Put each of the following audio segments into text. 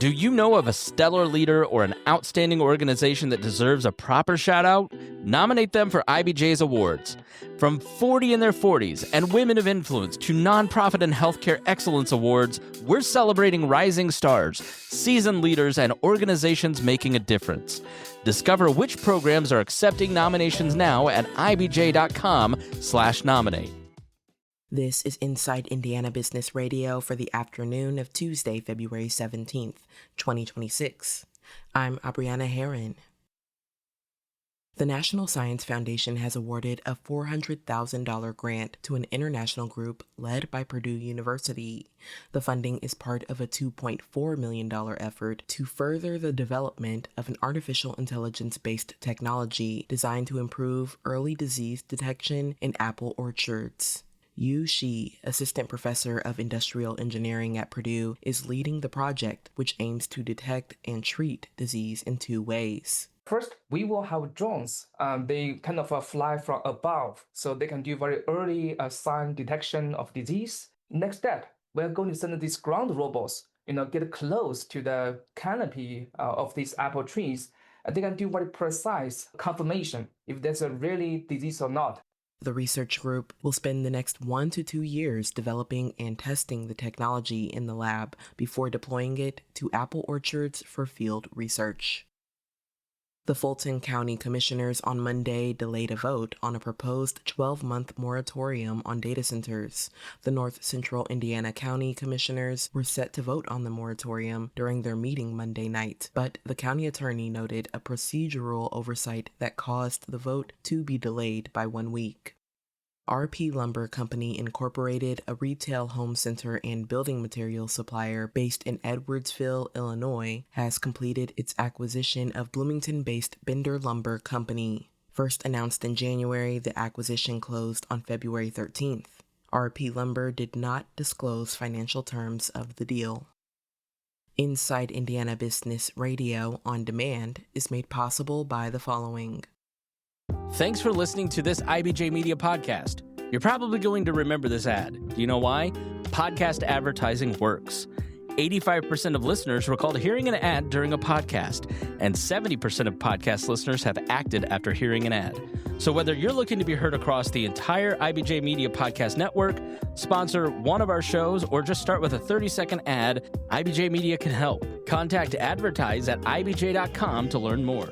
Do you know of a stellar leader or an outstanding organization that deserves a proper shout-out? Nominate them for IBJ's awards. From 40 in their 40s and Women of Influence to Nonprofit and Healthcare Excellence Awards, we're celebrating rising stars, seasoned leaders, and organizations making a difference. Discover which programs are accepting nominations now at ibj.com/nominate. This is Inside Indiana Business Radio for the afternoon of Tuesday, February 17th, 2026. I'm Abriana Herron. The National Science Foundation has awarded a $400,000 grant to an international group led by Purdue University. The funding is part of a $2.4 million effort to further the development of an artificial intelligence-based technology designed to improve early disease detection in apple orchards. Yu Shi, assistant professor of industrial engineering at Purdue, is leading the project, which aims to detect and treat disease in two ways. First, we will have drones. They kind of fly from above, so they can do very early sign detection of disease. Next step, we're going to send these ground robots, get close to the canopy of these apple trees, and they can do very precise confirmation if there's a really disease or not. The research group will spend the next 1 to 2 years developing and testing the technology in the lab before deploying it to apple orchards for field research. The Fulton County Commissioners on Monday delayed a vote on a proposed 12-month moratorium on data centers. The North Central Indiana County Commissioners were set to vote on the moratorium during their meeting Monday night, but the county attorney noted a procedural oversight that caused the vote to be delayed by 1 week. RP Lumber Company Incorporated, a retail home center and building materials supplier based in Edwardsville, Illinois, has completed its acquisition of Bloomington-based Bender Lumber Company. First announced in January, the acquisition closed on February 13th. RP Lumber did not disclose financial terms of the deal. Inside Indiana Business Radio on Demand is made possible by the following. Thanks for listening to this IBJ Media podcast. You're probably going to remember this ad. Do you know why? Podcast advertising works. 85% of listeners recalled hearing an ad during a podcast, and 70% of podcast listeners have acted after hearing an ad. So whether you're looking to be heard across the entire IBJ Media podcast network, sponsor one of our shows, or just start with a 30-second ad, IBJ Media can help. Contact advertise at ibj.com to learn more.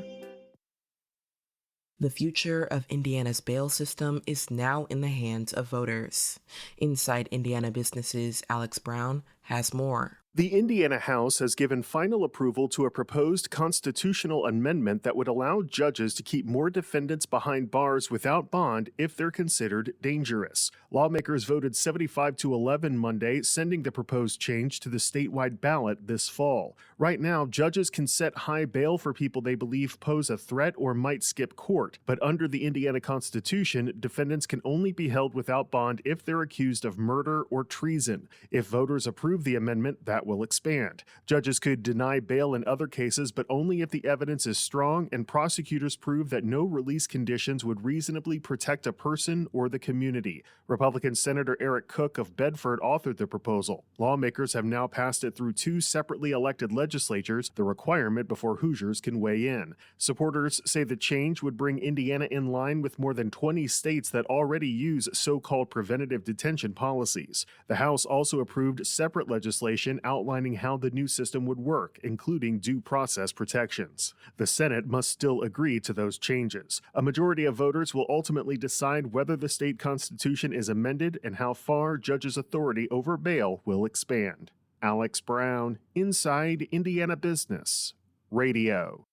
The future of Indiana's bail system is now in the hands of voters. Inside Indiana Business's Alex Brown has more. The Indiana House has given final approval to a proposed constitutional amendment that would allow judges to keep more defendants behind bars without bond if they're considered dangerous. Lawmakers voted 75-11 Monday, sending the proposed change to the statewide ballot this fall. Right now, judges can set high bail for people they believe pose a threat or might skip court, but under the Indiana Constitution, defendants can only be held without bond if they're accused of murder or treason. If voters approve the amendment, that will expand. Judges could deny bail in other cases, but only if the evidence is strong and prosecutors prove that no release conditions would reasonably protect a person or the community. Republican Senator Eric Cook of Bedford authored the proposal. Lawmakers have now passed it through 2 separately elected legislatures, the requirement before Hoosiers can weigh in. Supporters say the change would bring Indiana in line with more than 20 states that already use so-called preventative detention policies. The House also approved separate legislation outlining how the new system would work, including due process protections. The Senate must still agree to those changes. A majority of voters will ultimately decide whether the state constitution is amended and how far judges' authority over bail will expand. Alex Brown, Inside Indiana Business Radio.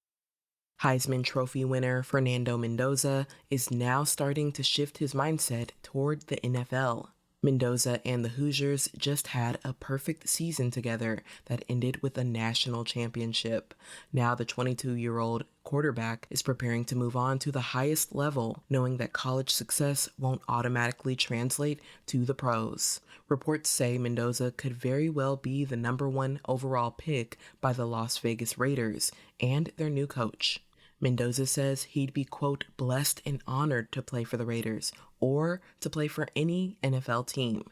Heisman Trophy winner Fernando Mendoza is now starting to shift his mindset toward the NFL. Mendoza and the Hoosiers just had a perfect season together that ended with a national championship. Now the 22-year-old quarterback is preparing to move on to the highest level, knowing that college success won't automatically translate to the pros. Reports say Mendoza could very well be the number 1 overall pick by the Las Vegas Raiders and their new coach. Mendoza says he'd be, quote, blessed and honored to play for the Raiders or to play for any NFL team.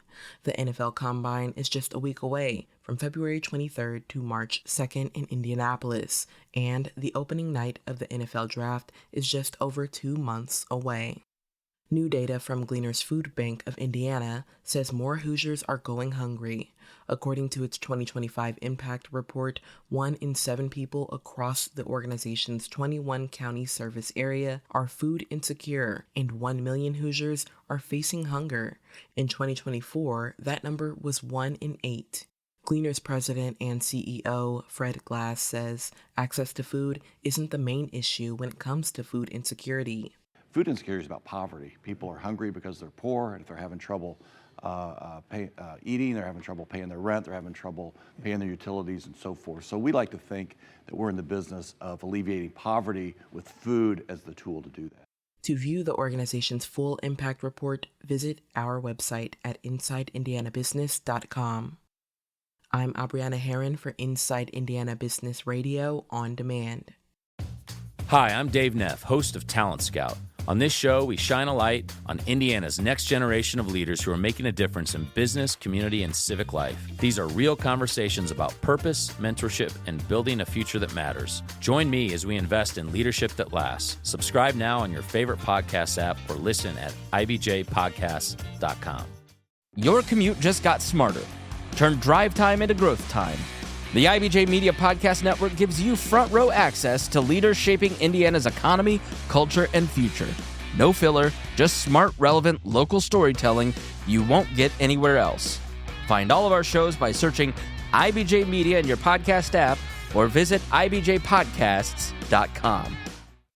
The NFL Combine is just a week away. from February 23rd to March 2nd in Indianapolis, and the opening night of the NFL Draft is just over 2 months away. New data from Gleaners Food Bank of Indiana says more Hoosiers are going hungry. According to its 2025 Impact Report, 1 in 7 people across the organization's 21-county service area are food insecure, and 1 million Hoosiers are facing hunger. In 2024, that number was 1 in 8. Gleaners president and CEO Fred Glass says access to food isn't the main issue when it comes to food insecurity. Food insecurity is about poverty. People are hungry because they're poor, and if they're having trouble eating, they're having trouble paying their rent, they're having trouble paying their utilities and so forth. So we like to think that we're in the business of alleviating poverty with food as the tool to do that. To view the organization's full impact report, visit our website at InsideIndianaBusiness.com. I'm Abriana Herron for Inside Indiana Business Radio On Demand. Hi, I'm Dave Neff, host of Talent Scout. On this show, we shine a light on Indiana's next generation of leaders who are making a difference in business, community, and civic life. These are real conversations about purpose, mentorship, and building a future that matters. Join me as we invest in leadership that lasts. Subscribe now on your favorite podcast app or listen at ibjpodcasts.com. Your commute just got smarter. Turn drive time into growth time. The IBJ Media Podcast Network gives you front row access to leaders shaping Indiana's economy, culture, and future. No filler, just smart, relevant, local storytelling you won't get anywhere else. Find all of our shows by searching IBJ Media in your podcast app or visit ibjpodcasts.com.